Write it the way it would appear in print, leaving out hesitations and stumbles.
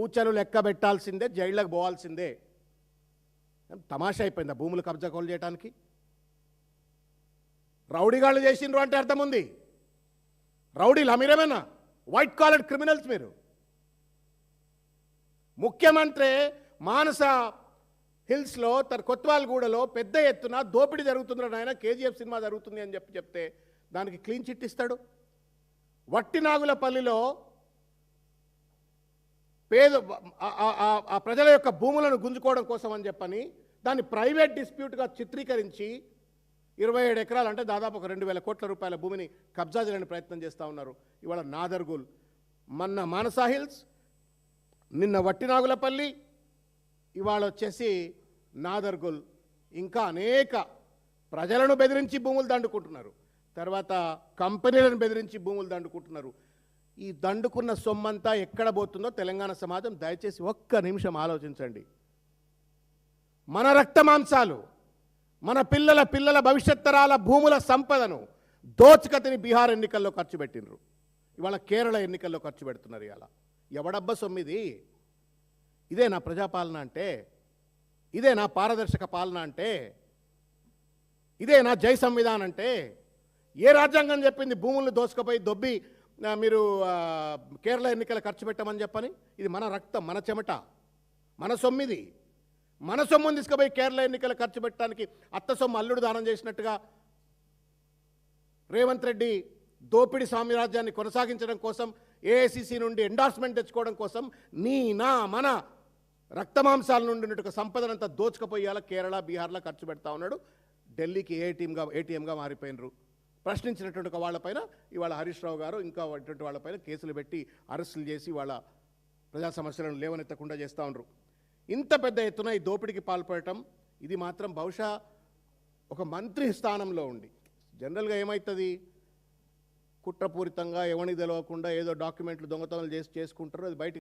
ఊచలు లెక్క పెట్టాల్సిందే, జైళ్ళకు పోవాల్సిందే. తమాషా అయిపోయిందా భూములు కబ్జా కోలు చేయడానికి? రౌడీగాళ్ళు చేసిండ్రు అంటే అర్థం ఉంది. రౌడీలా మీరేమైనా? వైట్ కాలర్ క్రిమినల్స్ మీరు. ముఖ్యమంత్రి మానస హిల్స్లో కొత్వాల్గూడలో పెద్ద ఎత్తున దోపిడీ జరుగుతుందని ఆయన కేజీఎఫ్ సినిమా జరుగుతుంది అని చెప్తే దానికి క్లీన్ చిట్ ఇస్తాడు. వట్టినాగులపల్లిలో ఆ ప్రజల యొక్క భూములను గుంజుకోవడం కోసం అని చెప్పని దాన్ని ప్రైవేట్ డిస్ప్యూట్గా చిత్రీకరించి 27 ఎకరాలు అంటే దాదాపు ఒక 2,000 కోట్ల రూపాయల భూమిని కబ్జా చేయడానికి ప్రయత్నం చేస్తూ ఉన్నారు. ఇవాళ నాదర్గుల్, మొన్న మానసా హిల్స్, నిన్న వట్టినాగులపల్లి, ఇవాళ వచ్చేసి నాదర్గుల్, ఇంకా అనేక ప్రజలను బెదిరించి భూములు దండుకుంటున్నారు. తర్వాత కంపెనీలను బెదిరించి భూములు దండుకుంటున్నారు. ఈ దండుకున్న సొమ్మంతా ఎక్కడ పోతుందో తెలంగాణ సమాజం దయచేసి ఒక్క నిమిషం ఆలోచించండి. మన రక్తమాంసాలు, మన పిల్లల పిల్లల భవిష్యత్ తరాల భూముల సంపదను దోచుకతిని బీహార్ ఎన్నికల్లో ఖర్చు పెట్టినరు. ఇవాళ కేరళ ఎన్నికల్లో ఖర్చు పెడుతున్నారు. ఇవాళ ఎవడబ్బ సొమ్మిది? ఇదే నా ప్రజాపాలన అంటే? ఇదే నా పారదర్శక పాలన అంటే? ఇదే నా జై సంవిధానం అంటే? ఏ రాజ్యాంగం చెప్పింది భూములను దోసుకుపోయి దొబ్బి మీరు కేరళ ఎన్నికలు ఖర్చు పెట్టమని చెప్పని? ఇది మన రక్తం, మన చెమట, మన సొమ్మిది. మన సొమ్మును తీసుకుపోయి కేరళ ఎన్నికలు ఖర్చు పెట్టడానికి అత్త సొమ్ము అల్లుడు దానం చేసినట్టుగా రేవంత్ రెడ్డి దోపిడీ సామ్రాజ్యాన్ని కొనసాగించడం కోసం, ఏఐసిసి నుండి ఎండార్స్మెంట్ తెచ్చుకోవడం కోసం మన రక్తమాంసాల నుండి ఉన్నట్టు సంపదనంతా దోచుకుపోయేలా కేరళ, బీహార్లో ఖర్చు పెడతా ఉన్నాడు. ఢిల్లీకి ఏటీఎంగా మారిపోయినరు. ప్రశ్నించినటువంటి వాళ్ళపైన ఇవాళ హరీష్ రావు గారు ఇంకా అటువంటి వాళ్ళపైన కేసులు పెట్టి అరెస్టులు చేసి వాళ్ళ ప్రజా సమస్యలను లేవనెత్తకుండా చేస్తూ ఉన్నారు. ఇంత పెద్ద ఎత్తున ఈ దోపిడీకి పాల్పడటం ఇది మాత్రం బహుశా ఒక మంత్రి స్థానంలో ఉండి, జనరల్గా ఏమవుతుంది, కుట్రపూరితంగా ఎవరికి తెలవకుండా ఏదో డాక్యుమెంట్లు దొంగతనాలు చేసుకుంటారు, అది బయట